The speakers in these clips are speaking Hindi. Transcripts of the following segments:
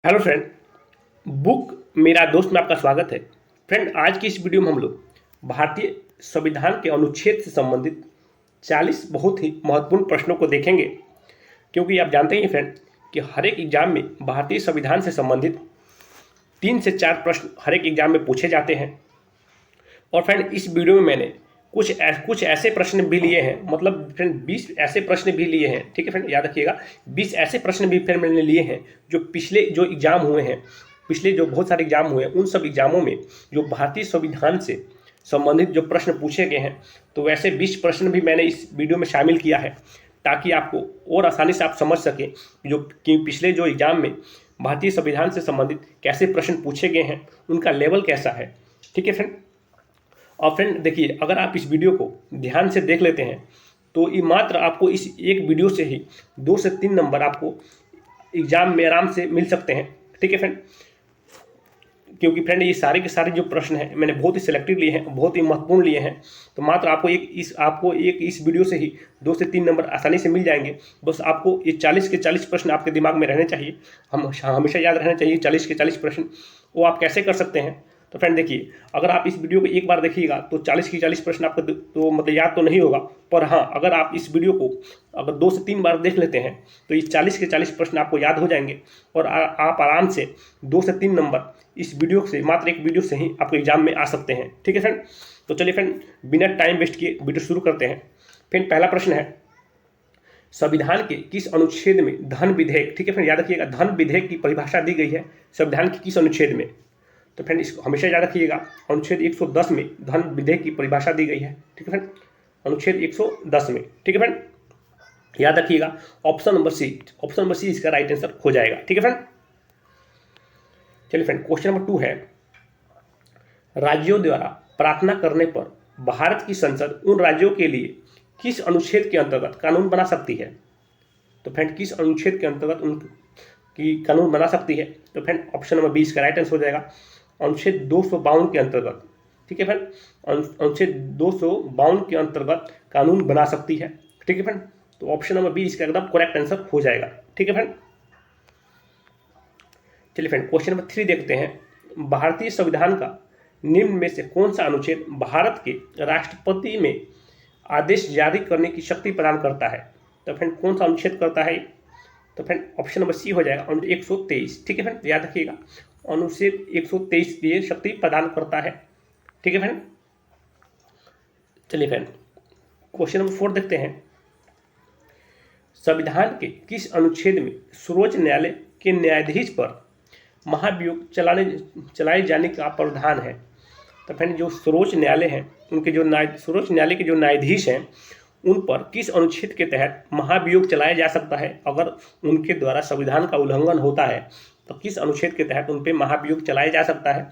Hello friend. बुक मेरा दोस्त में आपका स्वागत है। फ्रेंड, आज की इस वीडियो में हम लोग भारतीय संविधान के अनुच्छेद से संबंधित 40 बहुत ही महत्वपूर्ण प्रश्नों को देखेंगे, क्योंकि आप जानते ही हैं फ्रेंड कि हर एक एग्जाम में भारतीय संविधान से संबंधित 3 से 4 प्रश्न हर एक एग्जाम में पूछे जाते हैं। और फ्रेंड, इस वीडियो में मैंने कुछ ऐसे प्रश्न भी लिए हैं, मतलब फ्रेंड 20 ऐसे प्रश्न भी लिए हैं। ठीक है फ्रेंड, याद रखिएगा, 20 ऐसे प्रश्न भी फिर मैंने लिए हैं जो पिछले जो एग्जाम हुए हैं, पिछले जो बहुत सारे एग्जाम हुए हैं, उन सब एग्जामों में जो भारतीय संविधान से संबंधित जो प्रश्न पूछे गए हैं, तो वैसे 20 प्रश्न भी मैंने इस वीडियो में शामिल किया है, ताकि आपको और आसानी से आप समझ सकें जो कि पिछले जो एग्जाम में भारतीय संविधान से संबंधित कैसे प्रश्न पूछे गए हैं, उनका लेवल कैसा है। ठीक है फ्रेंड। और फ्रेंड देखिए, अगर आप इस वीडियो को ध्यान से देख लेते हैं तो ये मात्र आपको इस एक वीडियो से ही 2 से 3 नंबर आपको एग्जाम में आराम से मिल सकते हैं। ठीक है फ्रेंड, क्योंकि फ्रेंड ये सारे के सारे जो प्रश्न हैं मैंने बहुत ही सिलेक्टिव लिए हैं, बहुत ही महत्वपूर्ण लिए हैं। तो मात्र आपको एक इस वीडियो से ही 2 से 3 नंबर आसानी से मिल जाएंगे। बस आपको ये 40 के 40 प्रश्न आपके दिमाग में रहने चाहिए, हम हमेशा याद रहने चाहिए 40 के 40 प्रश्न। वो आप कैसे कर सकते हैं? तो फ्रेंड देखिए, अगर आप इस वीडियो को एक बार देखिएगा तो 40 की 40 प्रश्न आपको तो मतलब याद तो नहीं होगा, पर हाँ, अगर आप इस वीडियो को अगर 2 से 3 बार देख लेते हैं तो ये 40 के 40 प्रश्न आपको याद हो जाएंगे और आप आराम से 2 से 3 नंबर इस वीडियो से, मात्र एक वीडियो से ही आपको एग्जाम में आ सकते हैं। ठीक है फ्रेंड, तो चलिए फ्रेंड, बिना टाइम वेस्ट किए वीडियो शुरू करते हैं। फ्रेंड पहला प्रश्न है, संविधान के किस अनुच्छेद में धन विधेयक, ठीक है फ्रेंड, याद रखिएगा, धन विधेयक की परिभाषा दी गई है संविधान के किस अनुच्छेद में? तो फ्रेंड इसको हमेशा याद रखिएगा, अनुच्छेद 110 में धन विधेयक की परिभाषा दी गई है। ठीक है फ्रेंड, अनुच्छेद 110 में। ठीक है फ्रेंड, याद रखिएगा, ऑप्शन नंबर सी इसका राइट आंसर हो जाएगा। ठीक है फ्रेंड, चलिए फ्रेंड, क्वेश्चन नंबर 2 है, राज्यों द्वारा प्रार्थना करने पर भारत की संसद उन राज्यों के लिए किस अनुच्छेद के अंतर्गत कानून बना सकती है? तो फ्रेंड किस अनुच्छेद के अंतर्गत उनकी कानून बना सकती है? तो फ्रेंड ऑप्शन नंबर 20 का राइट आंसर हो जाएगा, अनुच्छेद 252 के अंतर्गत। ठीक है फ्रेंड, अनुच्छेद 252 के अंतर्गत कानून बना सकती है। ठीक है फ्रेंड, तो ऑप्शन नंबर 20 इसका एकदम करेक्ट आंसर हो जाएगा। ठीक है फ्रेंड, चलिए फ्रेंड क्वेश्चन नंबर 3 देखते हैं, भारतीय संविधान का निम्न में से कौन सा अनुच्छेद भारत के राष्ट्रपति में आदेश जारी करने की शक्ति प्रदान करता है? तो फ्रेंड कौन सा अनुच्छेद करता है? तो फ्रेंड ऑप्शन नंबर सी हो जाएगा, अनुच्छेद 123। ठीक है फ्रेंड, याद रखिएगा, अनुच्छेद 123 ये शक्ति प्रदान करता है। ठीक है फ्रेंड, चलिए फ्रेंड क्वेश्चन नंबर 4 देखते हैं, संविधान के किस अनुच्छेद में सर्वोच्च न्यायालय के न्यायाधीश पर महाभियोग चलाए जाने का प्रावधान है? तो फ्रेंड जो सर्वोच्च न्यायालय हैं, उनके जो सर्वोच्च न्यायालय के जो न्यायाधीश हैं, उन पर किस अनुच्छेद के तहत महाभियोग चलाया जा सकता है? अगर उनके द्वारा संविधान का उल्लंघन होता है तो किस अनुच्छेद के तहत उन पर महाभियोग चलाया जा सकता है?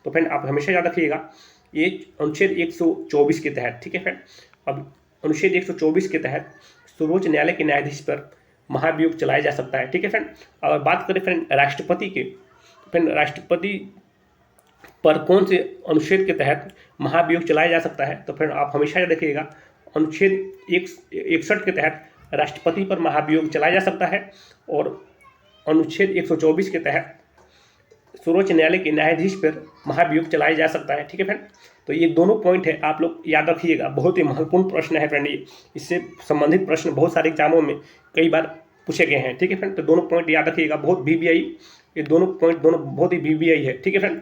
तो फ्रेंड आप हमेशा याद रखिएगा, ये अनुच्छेद 124 के तहत। ठीक है फ्रेंड, अब अनुच्छेद 124 के तहत सर्वोच्च न्यायालय के न्यायाधीश पर महाभियोग चलाया जा सकता है। ठीक है फ्रेंड, अगर बात करें फ्रेंड राष्ट्रपति के, फ्रेंड राष्ट्रपति पर कौन से अनुच्छेद के तहत महाभियोग चलाया जा सकता है? तो फ्रेंड आप हमेशा याद रखिएगा, अनुच्छेद 61 के तहत राष्ट्रपति पर महाभियोग चलाया जा सकता है और अनुच्छेद 124 के तहत सर्वोच्च न्यायालय के न्यायाधीश पर महाभियोग चलाया जा सकता है। ठीक है फ्रेंड, तो ये दोनों पॉइंट है, आप लोग याद रखिएगा, बहुत ही महत्वपूर्ण प्रश्न है फ्रेंड। ये इससे संबंधित प्रश्न बहुत सारे एग्जामों में कई बार पूछे गए हैं। ठीक है फ्रेंड, तो दोनों पॉइंट याद रखिएगा, बहुत VBI, ये दोनों पॉइंट बहुत ही VBI है। ठीक है फ्रेंड,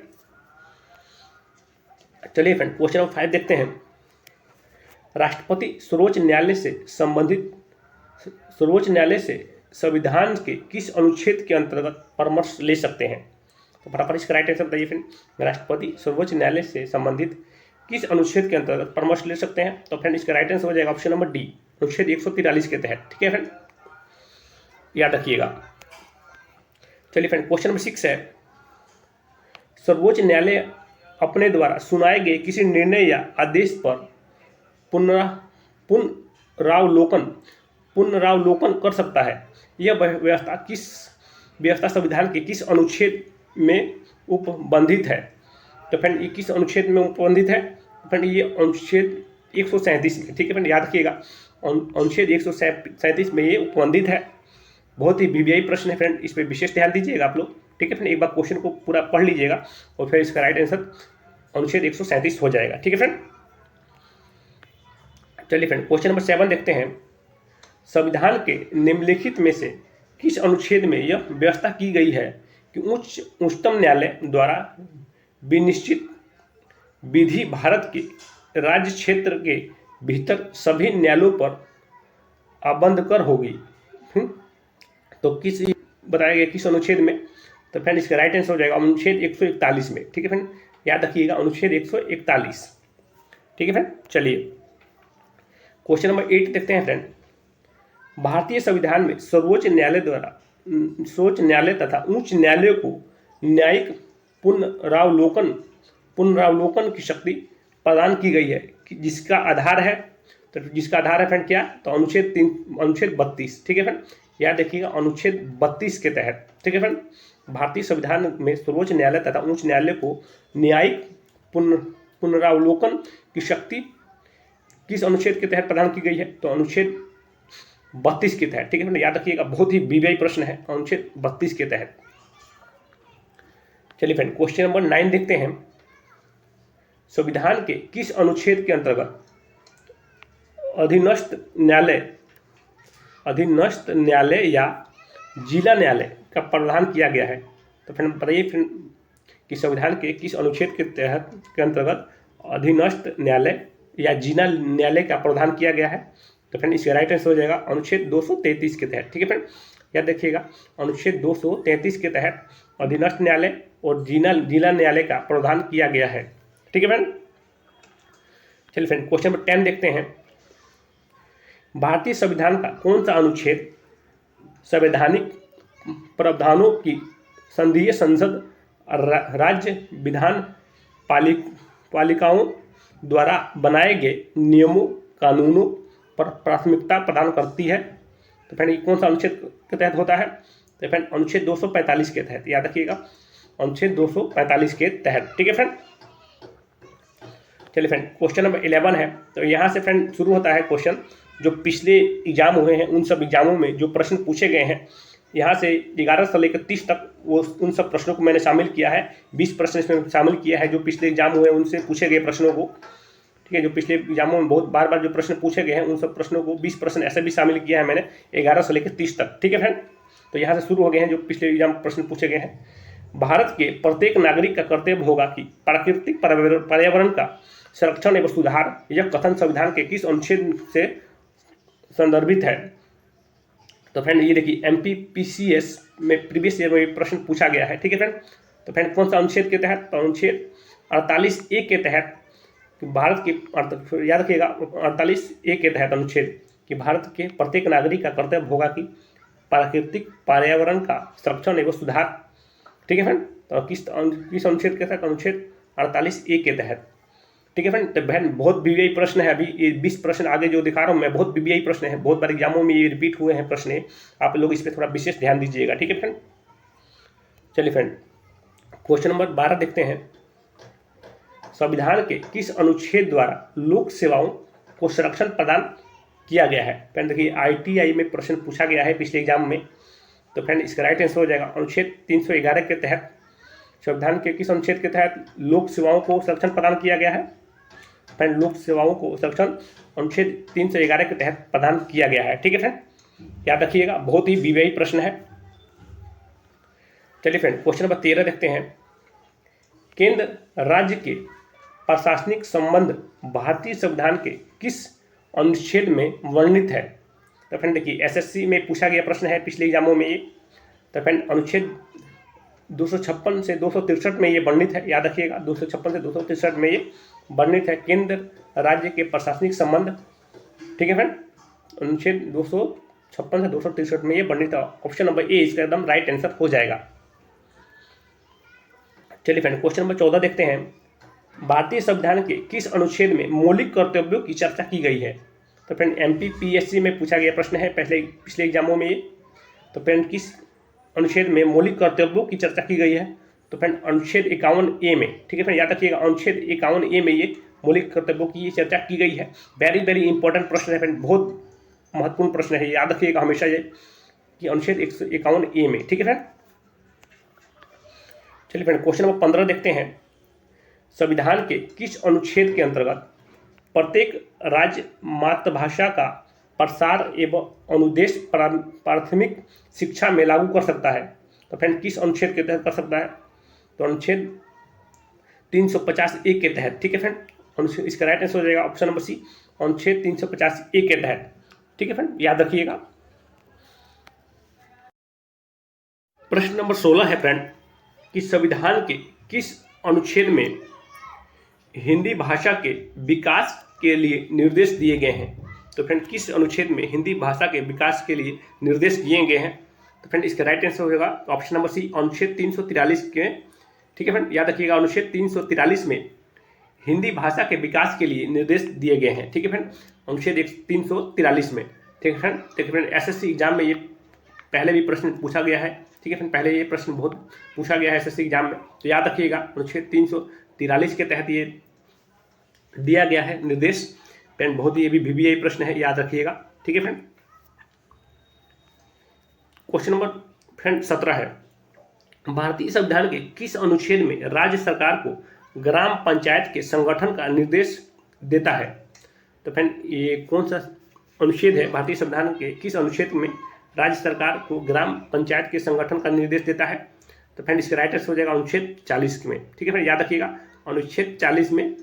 चलिए फ्रेंड क्वेश्चन नंबर 5 देखते हैं, राष्ट्रपति सर्वोच्च न्यायालय से संविधान के किस अनुच्छेद के अंतर्गत परामर्श ले सकते हैं? तो फटाफट इसका राइट आंसर बताइए फ्रेंड, राष्ट्रपति सर्वोच्च न्यायालय से संबंधित किस अनुच्छेद के अंतर्गत परामर्श ले सकते हैं? तो फ्रेंड इसका राइट आंसर हो जाएगा ऑप्शन नंबर डी, अनुच्छेद 143 के तहत। ठीक है फ्रेंड, याद रखिएगा। चलिए फ्रेंड क्वेश्चन नंबर 6 है, सर्वोच्च न्यायालय अपने द्वारा सुनाए गए किसी निर्णय या आदेश पर पुनरावलोकन कर सकता है? यह व्यवस्था संविधान के किस अनुच्छेद में उपबंधित है? तो फ्रेंड ये किस अनुच्छेद में उपबंधित है? फ्रेंड ये अनुच्छेद 137 में। ठीक है फ्रेंड, याद रखिएगा, अनुच्छेद 137 में ये उपबंधित है। बहुत ही VBI प्रश्न है फ्रेंड, इस पर विशेष ध्यान दीजिएगा आप लोग। ठीक है फ्रेंड, एक बार क्वेश्चन को पूरा पढ़ लीजिएगा और फिर इसका राइट आंसर अनुच्छेद 137 हो जाएगा। ठीक है फ्रेंड, चलिए फ्रेंड क्वेश्चन नंबर 7 देखते हैं। संविधान के निम्नलिखित में से किस अनुच्छेद में यह व्यवस्था की गई है कि उच्चतम न्यायालय द्वारा विनिश्चित विधि भारत के राज्य क्षेत्र के भीतर सभी न्यायालयों पर आबंधकर होगी? तो किस बताया गया किस अनुच्छेद में? तो फ्रेंड इसका राइट आंसर हो जाएगा अनुच्छेद 141 में। ठीक है फ्रेंड, याद रखिएगा अनुच्छेद 141। ठीक है फ्रेंड, चलिए क्वेश्चन नंबर 8 देखते हैं फ्रेंड। भारतीय संविधान में सर्वोच्च न्यायालय द्वारा सर्वोच्च न्यायालय तथा उच्च न्यायालय को न्यायिक पुनरावलोकन की शक्ति प्रदान की गई है कि जिसका आधार है फ्रेंड क्या? तो अनुच्छेद 32। ठीक है फ्रेंड, याद रखिएगा अनुच्छेद 32 के तहत। ठीक है फ्रेंड, भारतीय संविधान में सर्वोच्च न्यायालय तथा उच्च न्यायालय को न्यायिक पुनरावलोकन की शक्ति किस अनुच्छेद के तहत प्रदान की गई है? तो अनुच्छेद 32 के तहत। ठीक है फ्रेंड, याद रखिएगा बहुत ही वीवीआई प्रश्न है, अनुच्छेद 32 के तहत। चलिए फ्रेंड क्वेश्चन नंबर 9 देखते हैं। संविधान के किस अनुच्छेद के अंतर्गत अधीनस्थ न्यायालय या जिला न्यायालय का प्रावधान किया गया है? तो फ्रेंड बताइए फ्रेंड कि संविधान के किस अनुच्छेद के अंतर्गत अधीनस्थ न्यायालय या जिला न्यायालय का प्रावधान किया गया है? तो फ्रेंड इसका राइट आंसर हो जाएगा अनुच्छेद 233 के तहत। ठीक है फ्रेंड, याद रखिएगा अनुच्छेद 233 के तहत अधीनस्थ न्यायालय और जिला न्यायालय का प्रावधान किया गया है। ठीक है फ्रेंड, चलिए फ्रेंड क्वेश्चन नंबर 10 देखते हैं। भारतीय संविधान का कौन सा अनुच्छेद संवैधानिक प्रावधानों की संघीय संसद राज्य विधान पालिकाओं द्वारा बनाए गए नियमों कानूनों पर प्राथमिकता प्रदान करती है? तो फ्रेंड ये कौन सा अनुच्छेद के तहत होता है? तो फ्रेंड अनुच्छेद 245 के तहत, याद रखिएगा अनुच्छेद 245 के तहत। ठीक है फ्रेंड, चलिए फ्रेंड क्वेश्चन नंबर 11 है। तो यहाँ से फ्रेंड शुरू होता है क्वेश्चन जो पिछले एग्जाम हुए हैं उन सब एग्जामों में जो प्रश्न पूछे गए हैं। यहाँ से 11 से लेकर 30 तक वो उन सब प्रश्नों को मैंने शामिल किया है। 20 प्रश्न इसमें शामिल किया है जो पिछले एग्जाम हुए उनसे पूछे गए प्रश्नों को। ठीक है, जो पिछले एग्जामों में बहुत बार जो प्रश्न पूछे गए हैं उन सब प्रश्नों को 20 प्रश्न ऐसे भी शामिल किया है मैंने 11 से लेकर 30 तक। ठीक है फ्रेंड, तो यहाँ से शुरू हो गए हैं जो पिछले एग्जाम प्रश्न पूछे गए हैं। भारत के प्रत्येक नागरिक का कर्तव्य होगा कि प्राकृतिक पर्यावरण का संरक्षण एवं सुधार, यह कथन संविधान के किस अनुच्छेद से संदर्भित है? तो फ्रेंड ये देखिए MPPCS में प्रीवियस ईयर में प्रश्न पूछा गया है। ठीक है फ्रेंड, तो फ्रेंड कौन सा अनुच्छेद के तहत? तो अनुच्छेद 48A के तहत भारत के, याद रखिएगा 48A के तहत अनुच्छेद कि भारत के प्रत्येक नागरिक का कर्तव्य होगा कि प्राकृतिक पर्यावरण का संरक्षण एवं सुधार। ठीक है फ्रेंड, तो किस अनुच्छेद के तहत? अनुच्छेद 48A के तहत। ठीक है फ्रेंड, तो बहन बहुत वीवीआई प्रश्न है। अभी ये 20 प्रश्न आगे जो दिखा रहा हूँ मैं बहुत वीवीआई प्रश्न है, बहुत बार एग्जामों में ये रिपीट हुए हैं प्रश्न। आप लोग इस पर थोड़ा विशेष ध्यान दीजिएगा। ठीक है फ्रेंड, चलिए फ्रेंड क्वेश्चन नंबर 12 देखते हैं। संविधान के किस अनुच्छेद द्वारा लोक सेवाओं को संरक्षण प्रदान किया गया है? फ्रेंड देखिए ITI में प्रश्न पूछा गया है पिछले एग्जाम में। तो फ्रेंड इसका राइट आंसर हो जाएगा अनुच्छेद 311 के तहत। संविधान के किस अनुच्छेद के तहत लोक सेवाओं को संरक्षण प्रदान किया गया है? फ्रेंड लोक सेवाओं को संरक्षण अनुच्छेद 311 के तहत प्रदान किया गया है। ठीक है फ्रेंड, याद रखिएगा बहुत ही वीवीआई प्रश्न है। चलिए फ्रेंड क्वेश्चन नंबर 13 देखते हैं। केंद्र राज्य के प्रशासनिक संबंध भारतीय संविधान के किस अनुच्छेद में वर्णित है? तो फ्रेंड देखिए SSC में पूछा गया प्रश्न है पिछले एग्जामों में ये। तो फ्रेंड अनुच्छेद 256 से 263 में ये वर्णित है। याद रखिएगा 256 से 263 में ये वर्णित है केंद्र राज्य के प्रशासनिक संबंध। ठीक है फ्रेंड, अनुच्छेद 256 से 263 में ये वर्णित है। ऑप्शन नंबर ए इसका एकदम राइट आंसर हो जाएगा। चलिए फ्रेंड क्वेश्चन नंबर 14 देखते हैं। भारतीय संविधान के किस अनुच्छेद में मौलिक कर्तव्यों की चर्चा की गई है? तो फ्रेंड MPPSC में पूछा गया प्रश्न है पिछले एग्जामों में ये। तो फ्रेंड किस अनुच्छेद में मौलिक कर्तव्यों की चर्चा की गई है? तो फ्रेंड अनुच्छेद 51A में। ठीक है फ्रेंड, याद रखिएगा अनुच्छेद 51A में ये मौलिक कर्तव्यों की ये चर्चा की गई है। वेरी इंपॉर्टेंट प्रश्न है फ्रेंड, बहुत महत्वपूर्ण प्रश्न है, याद रखिएगा हमेशा ये कि अनुच्छेद 51A में। ठीक है फ्रेंड, चलिए फ्रेंड क्वेश्चन नंबर 15 देखते हैं। संविधान के किस अनुच्छेद के अंतर्गत प्रत्येक राज्य मातृभाषा का प्रसार एवं अनुदेश प्राथमिक शिक्षा में लागू कर सकता है? तो फ्रेंड किस अनुच्छेद के तहत कर सकता है? तो अनुच्छेद 350 ए के तहत। ठीक है फ्रेंड, इसका राइट आंसर हो जाएगा ऑप्शन नंबर सी, अनुच्छेद 350 ए के तहत। ठीक है फ्रेंड, याद रखिएगा। प्रश्न नंबर 16 है फ्रेंड कि संविधान के किस अनुच्छेद में हिंदी भाषा के विकास के लिए निर्देश दिए गए हैं? तो फ्रेंड किस अनुच्छेद में हिंदी भाषा के विकास के लिए निर्देश दिए गए हैं? तो फ्रेंड इसका राइट आंसर होगा ऑप्शन नंबर सी, अनुच्छेद 343 के। ठीक है फ्रेंड, याद रखिएगा अनुच्छेद 343 में हिंदी भाषा के विकास के लिए निर्देश दिए गए हैं। ठीक है फ्रेंड, अनुच्छेद 343 में। ठीक है फ्रेंड, देखिए फ्रेंड एसएससी एग्जाम में ये पहले भी प्रश्न पूछा गया है। ठीक है फ्रेंड, पहले ये प्रश्न बहुत पूछा गया है एसएससी एग्जाम में, तो याद रखिएगा अनुच्छेद 343 के तहत ये दिया गया है निर्देश। फ्रेंड बहुत ही ये भी VBI प्रश्न है, याद रखिएगा। ठीक है फ्रेंड, क्वेश्चन नंबर फ्रेंड 17 है। भारतीय संविधान के किस अनुच्छेद में राज्य सरकार को ग्राम पंचायत के संगठन का निर्देश देता है? तो फ्रेंड ये कौन सा अनुच्छेद है? भारतीय संविधान के किस अनुच्छेद में राज्य सरकार को ग्राम पंचायत के संगठन का निर्देश देता है? तो फ्रेंड इसका राइट आंसर हो जाएगा अनुच्छेद 40 में। ठीक है फ्रेंड, याद रखिएगा अनुच्छेद 40 में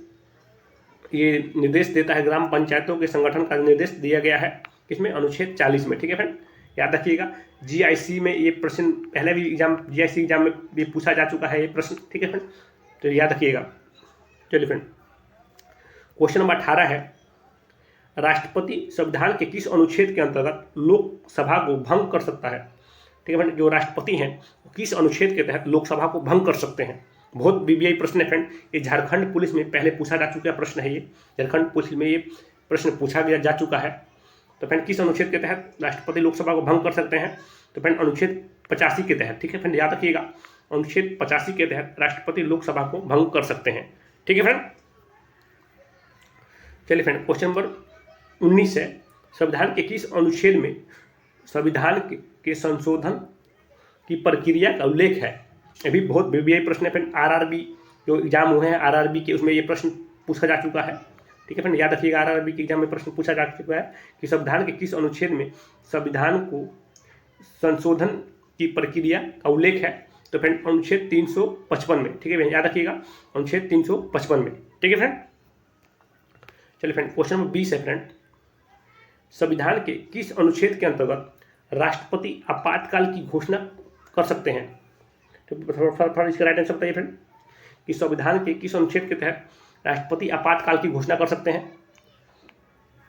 ये निर्देश देता है, ग्राम पंचायतों के संगठन का निर्देश दिया गया है किसमें? अनुच्छेद 40 में। ठीक है फ्रेंड, याद रखिएगा। GIC में ये प्रश्न पहले भी GIC एग्जाम में भी पूछा जा चुका है ये प्रश्न। ठीक है फ्रेंड, तो याद रखिएगा। चलिए फ्रेंड क्वेश्चन नंबर 18 है। राष्ट्रपति संविधान के किस अनुच्छेद के अंतर्गत लोकसभा को भंग कर सकता है? ठीक है फ्रेंड, जो राष्ट्रपति हैं किस अनुच्छेद के तहत लोकसभा को भंग कर सकते हैं? बहुत VBI प्रश्न है फ्रेंड, ये झारखंड पुलिस में पहले पूछा जा चुका प्रश्न है। ये झारखंड पुलिस में ये प्रश्न पूछा गया जा चुका है। तो फ्रेंड किस अनुच्छेद के तहत राष्ट्रपति लोकसभा को भंग कर सकते हैं? तो फ्रेंड अनुच्छेद 85 के तहत। ठीक है फ्रेंड, याद रखिएगा अनुच्छेद 85 के तहत राष्ट्रपति लोकसभा को भंग कर सकते हैं। ठीक है फ्रेंड, चलिए फ्रेंड क्वेश्चन नंबर 19 है। संविधान के किस अनुच्छेद में संविधान के संशोधन की प्रक्रिया का उल्लेख है? ये भी बहुत VBI प्रश्न है फ्रेंड। RRB जो एग्जाम हुए हैं RRB के, उसमें ये प्रश्न पूछा जा चुका है। ठीक है फ्रेंड, याद रखिएगा RRB के एग्जाम में प्रश्न पूछा जा चुका है कि संविधान के किस अनुच्छेद में संविधान को संशोधन की प्रक्रिया का उल्लेख है? तो फ्रेंड अनुच्छेद 355 में। ठीक है फ्रेंड, याद रखिएगा अनुच्छेद 355 में। ठीक है फ्रेंड, चलिए फ्रेंड क्वेश्चन नंबर 20 है फ्रेंड। संविधान के किस अनुच्छेद के अंतर्गत राष्ट्रपति आपातकाल की घोषणा कर सकते हैं? तो इसका राइट आंसर बताइए फ्रेंड कि संविधान के किस अनुच्छेद के तहत राष्ट्रपति आपातकाल की घोषणा कर सकते हैं?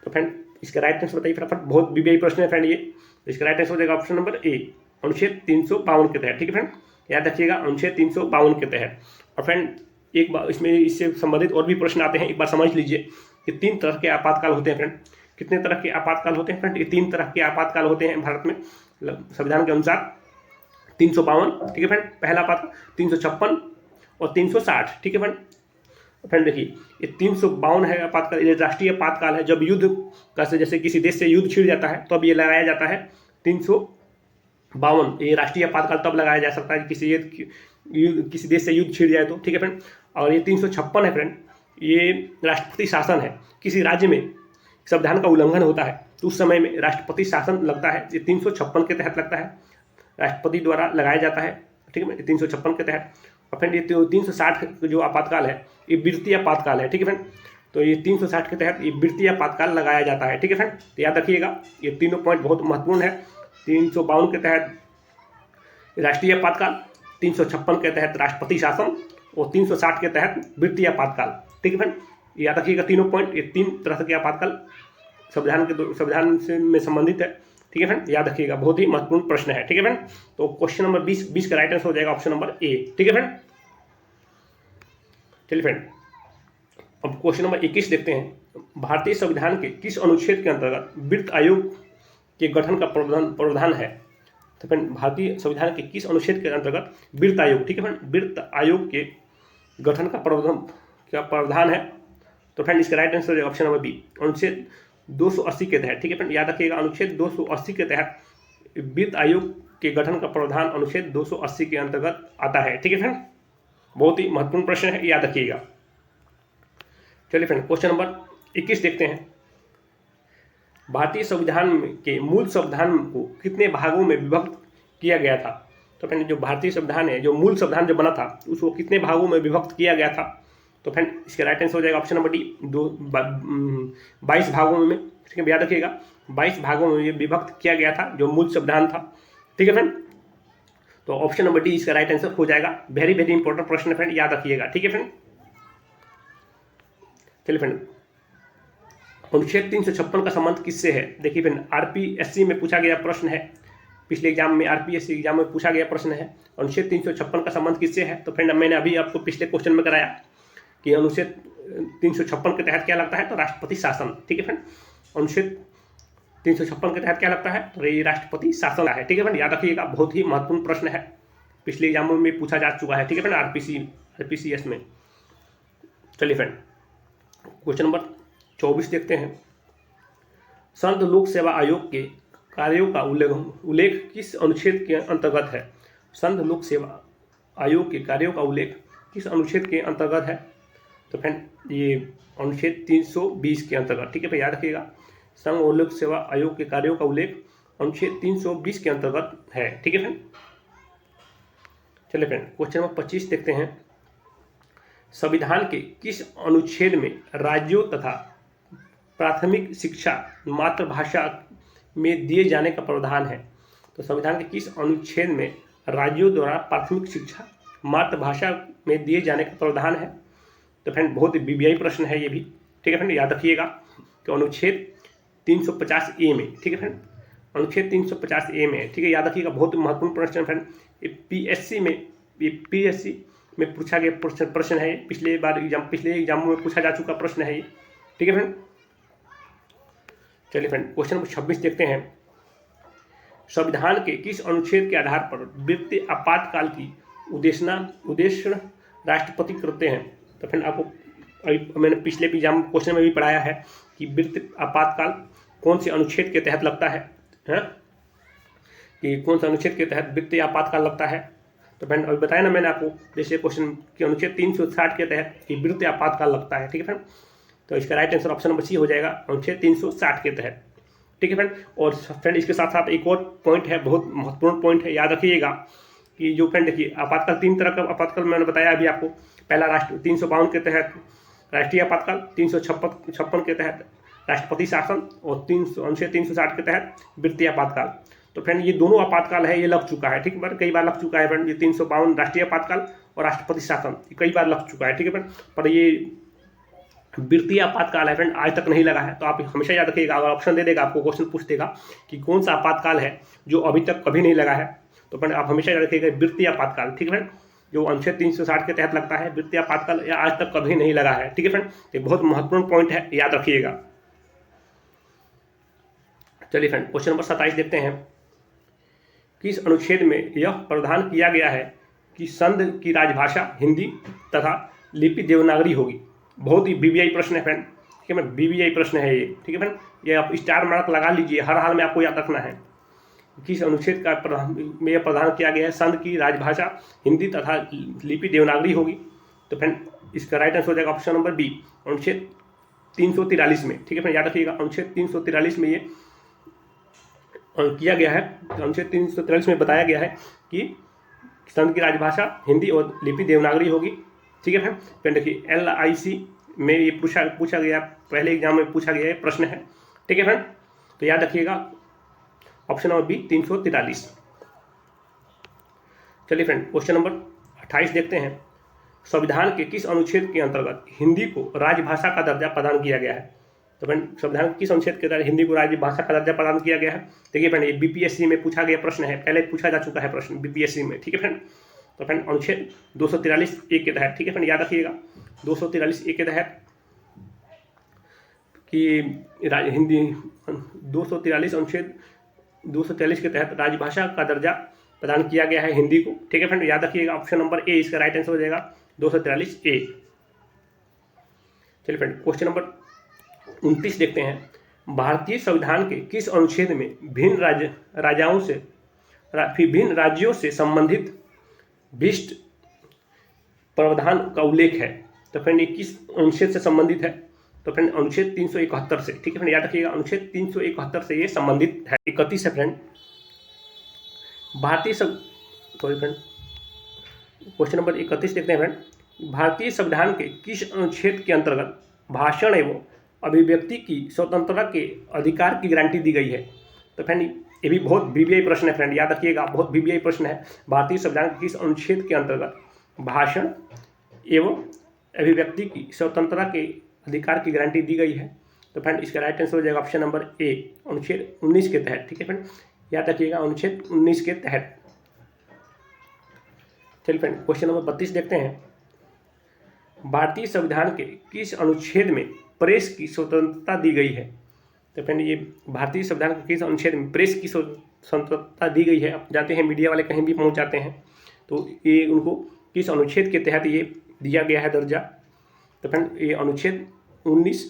तो फ्रेंड इसका राइट आंसर बताइए फटाफट, बहुत VBI प्रश्न है फ्रेंड ये। इसका राइट आंसर हो जाएगा ऑप्शन नंबर ए, अनुच्छेद 352 के तहत। ठीक है फ्रेंड, याद रखिएगा अनुच्छेद 352 के तहत। और फ्रेंड एक बार इसमें इससे संबंधित और भी प्रश्न आते हैं, एक बार समझ लीजिए कि 3 तरह के आपातकाल होते हैं फ्रेंड। कितने तरह के आपातकाल होते हैं फ्रेंड? ये 3 तरह के आपातकाल होते हैं भारत में संविधान के अनुसार। 352, ठीक है फ्रेंड, पहला आपातकाल, 356 और 360। ठीक है फ्रेंड देखिए ये 352 है आपातकाल, ये राष्ट्रीय आपातकाल है। जब युद्ध का जैसे किसी देश से युद्ध छिड़ जाता है तो अब ये लगाया जाता है 352। ये राष्ट्रीय आपातकाल तब लगाया जा सकता है किसी देश से युद्ध छिड़ जाए तो। ठीक है फ्रेंड, और ये 356 है फ्रेंड, ये राष्ट्रपति शासन है। किसी राज्य में संविधान का उल्लंघन होता है तो उस समय में राष्ट्रपति शासन लगता है, ये 356 के तहत लगता है, राष्ट्रपति द्वारा लगाया जाता है। ठीक है, 356 के तहत। और फ्रेंड ये 360 जो आपातकाल है ये वित्तीय आपातकाल है। ठीक है फ्रेंड, तो ये 360 के तहत ये वित्तीय आपातकाल लगाया जाता है। ठीक है फ्रेंड, तो याद रखिएगा ये तीनों पॉइंट बहुत महत्वपूर्ण है। 352 के तहत राष्ट्रीय आपातकाल, 356 के तहत राष्ट्रपति शासन और 360 के तहत वित्तीय आपातकाल। ठीक है फ्रेंड, याद रखिएगा तीनों पॉइंट, ये 3 तरह के आपातकाल संविधान से में संबंधित है। ठीक है फ्रेंड, याद रखिएगा बहुत ही महत्वपूर्ण प्रश्न है। ठीक है फ्रेंड, तो क्वेश्चन नंबर 20 का राइट आंसर हो जाएगा ऑप्शन नंबर ए। ठीक है फ्रेंड, चलिए फ्रेंड अब क्वेश्चन नंबर 21 देखते हैं। भारतीय संविधान के किस अनुच्छेद के अंतर्गत वित्त आयोग के गठन का प्रावधान है? तो फ्रेंड भारतीय संविधान के किस अनुच्छेद के अंतर्गत वित्त आयोग, ठीक है फ्रेंड, वित्त आयोग के गठन का प्रावधान है? तो फ्रेंड इसका right answer option number B, अनुच्छेद 280 के तहत। ठीक है फ्रेंड, याद रखिएगा अनुच्छेद 280 के तहत वित्त आयोग के गठन का प्रावधान अनुच्छेद 280 के अंतर्गत आता है। ठीक है फ्रेंड, बहुत ही महत्वपूर्ण प्रश्न है, याद रखिएगा। चलिए फ्रेंड, क्वेश्चन नंबर 21 देखते हैं। भारतीय संविधान के मूल संविधान को कितने भागों में विभक्त किया गया था? तो फ्रेंड, जो भारतीय संविधान है, जो मूल संविधान जो बना था, उसको कितने भागों में विभक्त किया गया था? तो फ्रेंड, इसका राइट आंसर हो जाएगा ऑप्शन नंबर डी, 22 भागों में। ठीक है, याद रखिएगा, 22 भागों में विभक्त किया गया था जो मूल संविधान था। ठीक है फ्रेंड, तो ऑप्शन नंबर डी इसका राइट आंसर हो जाएगा। वेरी वेरी इंपॉर्टेंट प्रश्न है फ्रेंड, याद रखिएगा। ठीक है फ्रेंड, चलिए फ्रेंड, अनुच्छेद 356 का संबंध किससे है? देखिए फ्रेंड, आरपीएससी में पूछा गया प्रश्न है, पिछले एग्जाम में आरपीएससी एग्जाम में पूछा गया प्रश्न है, अनुच्छेद 356 का संबंध किससे है? तो फ्रेंड, मैंने अभी आपको पिछले क्वेश्चन में कराया कि अनुच्छेद 356 के तहत क्या लगता है? तो राष्ट्रपति शासन। ठीक है फ्रेंड, अनुच्छेद 356 के तहत क्या लगता है? तो ये राष्ट्रपति शासन है। ठीक है फ्रेंड, याद रखिएगा, बहुत ही महत्वपूर्ण प्रश्न है, पिछले एग्जामों में पूछा जा चुका है। ठीक है फ्रेंड, आरपीसीएस में। चलिए फ्रेंड, क्वेश्चन नंबर 24 देखते हैं। संघ लोक सेवा आयोग के कार्यों का उल्लेख किस अनुच्छेद के अंतर्गत है? संघ लोक सेवा आयोग के कार्यों का उल्लेख किस अनुच्छेद के अंतर्गत है? तो फ्रेंड, ये अनुच्छेद 320 के अंतर्गत। ठीक है फ्रेंड, याद रखिएगा, संघ और लोक सेवा आयोग के कार्यों का उल्लेख अनुच्छेद 320 के अंतर्गत है। ठीक है फ्रेंड, चलिए फ्रेंड, क्वेश्चन नंबर 25 देखते हैं। संविधान के किस अनुच्छेद में राज्यों तथा प्राथमिक शिक्षा मातृभाषा में दिए जाने का प्रावधान है? तो संविधान के किस अनुच्छेद में राज्यों द्वारा प्राथमिक शिक्षा मातृभाषा में दिए जाने का प्रावधान है? तो फ्रेंड, बहुत बीबीआई प्रश्न है ये भी। ठीक है फ्रेंड, याद रखिएगा कि अनुच्छेद 350A में। ठीक है फ्रेंड, अनुच्छेद 350A में। ठीक है, याद रखिएगा, बहुत महत्वपूर्ण प्रश्न फ्रेंड, पीएससी में पूछा गया प्रश्न है। पिछले एग्जाम में पूछा जा चुका प्रश्न है ये। ठीक है फ्रेंड, चलिए फ्रेंड, क्वेश्चन नंबर 26 देखते हैं। संविधान के किस अनुच्छेद के आधार पर वित्तीय आपातकाल की उद्देश्य राष्ट्रपति करते हैं? तो फ्रेंड, आपको मैंने पिछले एग्जाम क्वेश्चन में भी पढ़ाया है कि वित्तीय आपातकाल कौन से अनुच्छेद के तहत लगता है, कि कौन सा अनुच्छेद के तहत वित्तीय आपातकाल लगता है? तो फ्रेंड, अभी बताया ना मैंने आपको, जैसे क्वेश्चन कि अनुच्छेद 360 के तहत कि वित्तीय आपातकाल लगता है। ठीक है फ्रेंड, तो इसका right answer option number C हो जाएगा, अनुच्छेद 360 के तहत। ठीक है फ्रेंड, और फ्रेंड इसके साथ साथ एक और पॉइंट है, बहुत महत्वपूर्ण पॉइंट है, याद रखिएगा कि जो फ्रेंड देखिए, आपातकाल 3 तरह का आपातकाल मैंने बताया अभी आपको। पहला 352 के तहत राष्ट्रीय आपातकाल, 356 के तहत राष्ट्रपति शासन और अनुच्छेद 360 के तहत वित्तीय आपातकाल। तो फ्रेंड, ये दोनों आपातकाल है, ये लग चुका है। ठीक है, कई बार लग चुका है फ्रेंड, ये 352 राष्ट्रीय आपातकाल और राष्ट्रपति शासन कई बार लग चुका है। ठीक है फ्रेंड, पर ये वित्तीय आपातकाल है फ्रेंड, आज तक नहीं लगा है। तो आप हमेशा याद रखिएगा, अगर ऑप्शन दे देगा आपको, क्वेश्चन पूछ देगा कि कौन सा आपातकाल है जो अभी तक कभी नहीं लगा है, तो फ्रेंड आप हमेशा याद रखिएगा वित्तीय आपातकाल। ठीक है फ्रेंड, जो अनुच्छेद 360 के तहत लगता है वित्तीय आपातकाल, या आज तक कभी नहीं लगा है। ठीक है फ्रेंड, ये बहुत महत्वपूर्ण पॉइंट है, याद रखिएगा। चलिए फ्रेंड, क्वेश्चन नंबर 27 देखते हैं। किस अनुच्छेद में यह प्रावधान किया गया है कि संघ की राजभाषा हिंदी तथा लिपि देवनागरी होगी? बहुत ही बीबीआई प्रश्न है फ्रेंड। ठीक है, मैं बीबीआई प्रश्न है ये। ठीक है फ्रेंड, ये आप स्टार मार्क लगा लीजिए, हर हाल में आपको याद रखना है। किस अनुच्छेद का में प्रावधान किया गया है संघ की राजभाषा हिंदी तथा लिपि देवनागरी होगी? तो फ्रेंड, इसका राइट आंसर हो जाएगा ऑप्शन नंबर बी, अनुच्छेद 343 में। ठीक है फ्रेंड, याद रखिएगा, अनुच्छेद 343 में ये किया गया है। अनुच्छेद 343 में बताया गया है कि संघ की राजभाषा हिंदी और लिपि देवनागरी होगी। ठीक है फ्रेंड, देखिए LIC में ये पूछा गया, पहले एग्जाम में पूछा गया प्रश्न है। ठीक है फ्रेंड, तो याद रखिएगा ऑप्शन नंबर बी 343। चलिए फ्रेंड, क्वेश्चन नंबर 28 देखते हैं। संविधान के किस अनुच्छेद के अंतर्गत हिंदी को राजभाषा का दर्जा प्रदान किया गया है? तो फ्रेंड, संविधान के किस अनुच्छेद के तहत हिंदी को राजभाषा का दर्जा प्रदान किया गया है? देखिए फ्रेंड, ये BPSC में पूछा गया प्रश्न है, पहले पूछा जा चुका है प्रश्न BPSC में। ठीक है फ्रेंड, तो फ्रेंड अनुच्छेद 243A के तहत। ठीक है फ्रेंड, याद रखिएगा 243A के तहत कि हिंदी 243 अनुच्छेद 243 के तहत राजभाषा का दर्जा प्रदान किया गया है हिंदी को। ठीक है फ्रेंड, याद रखिएगा ऑप्शन नंबर ए इसका राइट आंसर हो जाएगा 243A। चलिए फ्रेंड, क्वेश्चन नंबर 29 देखते हैं। भारतीय संविधान के किस अनुच्छेद में भिन्न राज्यों से संबंधित विशिष्ट प्रावधान का उल्लेख है। तो फ्रेंड ये किस अनुच्छेद से संबंधित है? तो फ्रेंड अनुच्छेद 371 से। ठीक है फ्रेंड, याद रखिएगा अनुच्छेद 371 से ये संबंधित है। 31 है फ्रेंड, क्वेश्चन नंबर 31 देखते हैं फ्रेंड। भारतीय संविधान के किस अनुच्छेद के अंतर्गत भाषण एवं अभिव्यक्ति की स्वतंत्रता के अधिकार की गारंटी दी गई है? तो फ्रेंड ये भी बहुत बीबीआई प्रश्न है फ्रेंड, याद रखिएगा, बहुत बीबीआई प्रश्न है। भारतीय संविधान के किस अनुच्छेद के अंतर्गत भाषण एवं अभिव्यक्ति की स्वतंत्रता के अधिकार की गारंटी दी गई है? तो फ्रेंड इसका राइट आंसर हो जाएगा ऑप्शन नंबर ए, अनुच्छेद 19 के तहत। ठीक है फ्रेंड, याद रखिएगा अनुच्छेद 19 के तहत। चलिए फ्रेंड क्वेश्चन नंबर 32 देखते हैं। भारतीय संविधान के किस अनुच्छेद में प्रेस की स्वतंत्रता दी गई है? तो फ्रेंड ये भारतीय संविधान के किस अनुच्छेद में प्रेस की स्वतंत्रता दी गई है? आप जानते हैं मीडिया वाले कहीं भी पहुंच जाते हैं, तो ये उनको किस अनुच्छेद के तहत ये दिया गया है दर्जा? तो फ्रेंड ये अनुच्छेद 19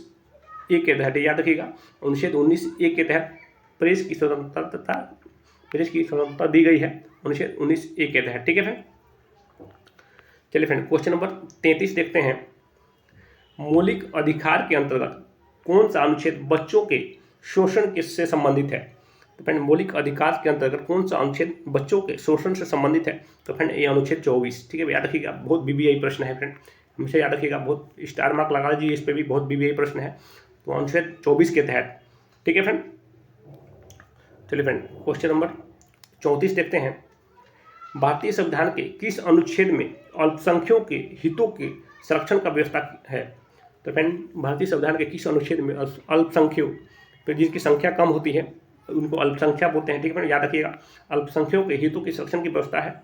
ए के तहत, याद रखिएगा अनुच्छेद 19 ए के तहत प्रेस की स्वतंत्रता दी गई है, अनुच्छेद 19 ए के तहत। ठीक है फ्रेंड, चलिए फ्रेंड क्वेश्चन नंबर 33 देखते हैं। मौलिक अधिकार के अंतर्गत कौन सा अनुच्छेद बच्चों के शोषण के से संबंधित है? तो फ्रेंड मौलिक अधिकार के अंतर्गत कौन सा अनुच्छेद बच्चों के शोषण से संबंधित है? तो फ्रेंड ये अनुच्छेद 24। ठीक है, याद रखिएगा, बहुत बीबीआई प्रश्न है फ्रेंड, हमेशा याद रखिएगा, बहुत स्टार मार्क लगा लीजिए, इस पर भी बहुत बीबीआई प्रश्न है। तो अनुच्छेद 24 के तहत। ठीक है फ्रेंड, चलिए फ्रेंड क्वेश्चन नंबर 34 देखते हैं। भारतीय संविधान के किस अनुच्छेद में अल्पसंख्यकों के हितों के संरक्षण का व्यवस्था है? तो फ्रेंड भारतीय संविधान के किस अनुच्छेद में अल्पसंख्यकों, तो जिनकी संख्या कम होती है उनको अल्पसंख्यक बोलते हैं। ठीक है फ्रेंड, याद रखिएगा अल्पसंख्यकों के हितों के संरक्षण की व्यवस्था है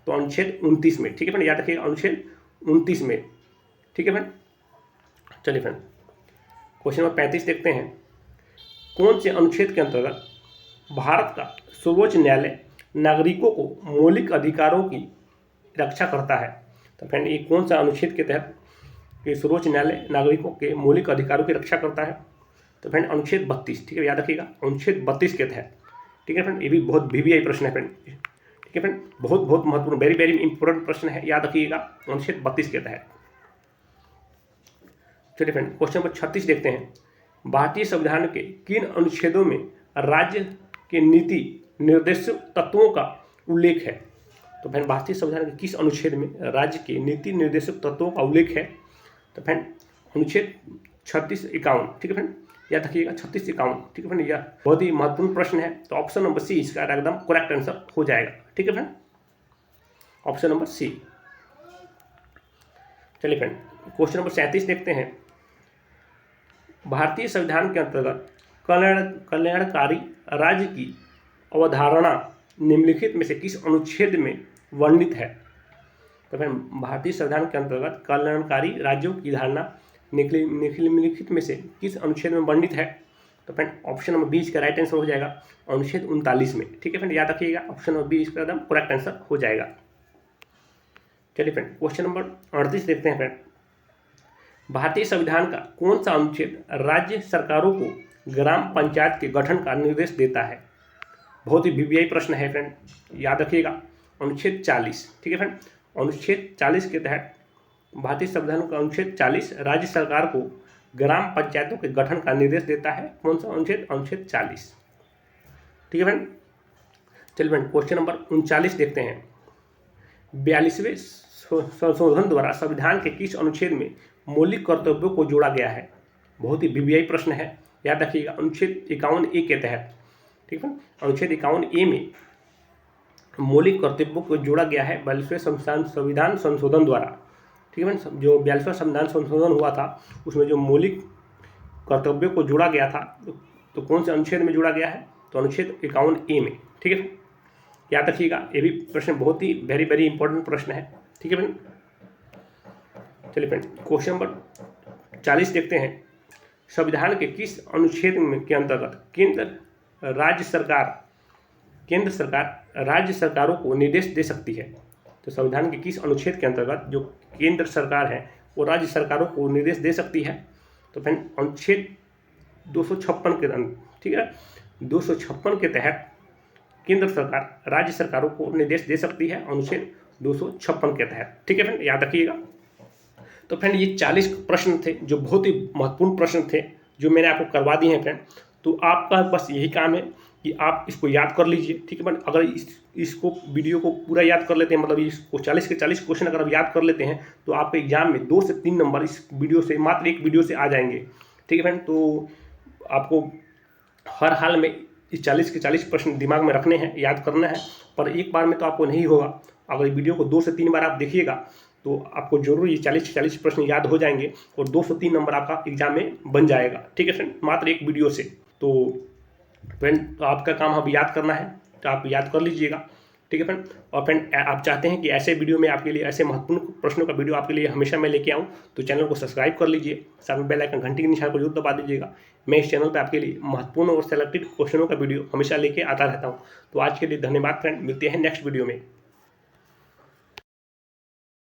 तो अनुच्छेद 29 में। ठीक है फ्रेंड, याद रखिएगा अनुच्छेद 29 में। ठीक है फ्रेंड, चलिए फ्रेंड क्वेश्चन नंबर 35 देखते हैं। कौन से अनुच्छेद के अंतर्गत भारत का सर्वोच्च न्यायालय नागरिकों को मौलिक अधिकारों की रक्षा करता है? तो फ्रेंड ये कौन सा अनुच्छेद के तहत कि सर्वोच्च न्यायालय नागरिकों के मौलिक अधिकारों की रक्षा करता है? तो फ्रेंड अनुच्छेद 32। ठीक है, याद रखिएगा अनुच्छेद 32 के तहत। ठीक है फ्रेंड, ये भी बहुत बीबीआई प्रश्न है फ्रेंड। ठीक है फ्रेंड, बहुत बहुत महत्वपूर्ण, वेरी वेरी इंपॉर्टेंट प्रश्न है, याद रखिएगा अनुच्छेद 32 के तहत। चलिए फ्रेंड क्वेश्चन नंबर 36 देखते हैं। भारतीय संविधान के किन अनुच्छेदों में राज्य के नीति निर्देशक तत्वों का उल्लेख है? तो फ्रेंड भारतीय संविधान के किस अनुच्छेद में राज्य के नीति निर्देशक तत्वों का उल्लेख है? तो फ्रेंड अनुच्छेद 36-51। ठीक है फ्रेंड, याद रखिएगा 36-51। ठीक है फ्रेंड, यह बहुत ही महत्वपूर्ण प्रश्न है, तो ऑप्शन नंबर सी इसका एकदम करेक्ट आंसर हो जाएगा। ठीक है फ्रेंड, ऑप्शन नंबर सी। चलिए फ्रेंड क्वेश्चन नंबर 37 देखते हैं। भारतीय संविधान के अंतर्गत कल्याणकारी राज्य की अवधारणा निम्नलिखित में से किस अनुच्छेद में वर्णित है? तो फिर भारतीय संविधान के अंतर्गत कल्याणकारी राज्यों की धारणा निम्नलिखित में से किस अनुच्छेद में वर्णित है? तो फ्रेंड ऑप्शन नंबर बी इसका राइट आंसर हो जाएगा अनुच्छेद 39 में। ठीक है फ्रेंड, याद रखिएगा ऑप्शन नंबर बी इसका एकदम करेक्ट आंसर हो जाएगा। चलिए फ्रेंड क्वेश्चन नंबर 38 देखते हैं। फ्रेंड भारतीय संविधान का कौन सा अनुच्छेद राज्य सरकारों को ग्राम पंचायत के गठन का निर्देश देता है? बहुत ही बीबीआई प्रश्न है फ्रेंड, याद रखिएगा अनुच्छेद 40। ठीक है फ्रेंड, अनुच्छेद 40 के तहत भारतीय संविधान का अनुच्छेद 40 राज्य सरकार को ग्राम पंचायतों के गठन का निर्देश देता है। कौन सा अनुच्छेद? अनुच्छेद 40। ठीक है फ्रेंड, चलिए फ्रेंड क्वेश्चन नंबर 39 देखते हैं। 42वें संशोधन द्वारा संविधान के किस अनुच्छेद में मौलिक कर्तव्यों को जोड़ा गया है? बहुत ही बीबीआई प्रश्न है, याद रखिएगा अनुच्छेद 51A के तहत। ठीक है, अनुच्छेद 51A में मौलिक कर्तव्यों को जोड़ा गया है 42वें संविधान संशोधन द्वारा। ठीक है, जो 42वां संविधान संशोधन हुआ था उसमें जो मौलिक कर्तव्यों को जोड़ा गया था तो कौन से अनुच्छेद में जोड़ा गया है? तो अनुच्छेद 51A में। ठीक है, याद रखिएगा, ये भी प्रश्न बहुत ही वेरी वेरी इंपॉर्टेंट प्रश्न है। ठीक है फ्रेंड, चलिए फ्रेंड क्वेश्चन नंबर 40 देखते हैं। संविधान के किस अनुच्छेद के अंतर्गत केंद्र सरकार राज्य सरकारों को निर्देश दे सकती है? तो संविधान के किस अनुच्छेद के अंतर्गत जो केंद्र सरकार है वो राज्य सरकारों को निर्देश दे सकती है? तो फ्रेंड अनुच्छेद 256 के अंदर। ठीक है, 256 के तहत केंद्र सरकार राज्य सरकारों को निर्देश दे सकती है, अनुच्छेद 256 के तहत। ठीक है फ्रेंड, याद रखिएगा। तो फ्रेंड ये 40 प्रश्न थे जो बहुत ही महत्वपूर्ण प्रश्न थे जो मैंने आपको करवा दिए हैं फ्रेंड। तो आपका बस यही काम है कि आप इसको याद कर लीजिए। ठीक है फ्रेंड, अगर इसको वीडियो को पूरा याद कर लेते हैं, मतलब इसको 40 के 40 क्वेश्चन अगर आप याद कर लेते हैं तो आपके एग्जाम में 2 से 3 नंबर इस वीडियो से, मात्र एक वीडियो से आ जाएंगे। ठीक है फ्रेंड, तो आपको हर हाल में इस 40 के 40 प्रश्न दिमाग में रखने हैं, याद करना है, पर एक बार में तो आपको नहीं होगा। अगर वीडियो को 2 से 3 बार आप देखिएगा तो आपको जरूर ये 40 के 40 प्रश्न याद हो जाएंगे और 2 से 3 नंबर आपका एग्जाम में बन जाएगा। ठीक है फ्रेंड, मात्र एक वीडियो से। तो फ्रेंड, तो आपका काम अब याद करना है, तो आप याद कर लीजिएगा। ठीक है फ्रेंड, और फ्रेंड आप चाहते हैं कि ऐसे वीडियो में आपके लिए, ऐसे महत्वपूर्ण प्रश्नों का वीडियो आपके लिए हमेशा मैं लेके आऊँ, तो चैनल को सब्सक्राइब कर लीजिए, साथ में बेल आइकन घंटी के निशान को जरूर दबा दीजिएगा। मैं इस चैनल पर आपके लिए महत्वपूर्ण और सेलेक्टेड क्वेश्चनों का वीडियो हमेशा लेके आता रहता हूँ। तो आज के लिए धन्यवाद फ्रेंड, मिलते हैं नेक्स्ट वीडियो में।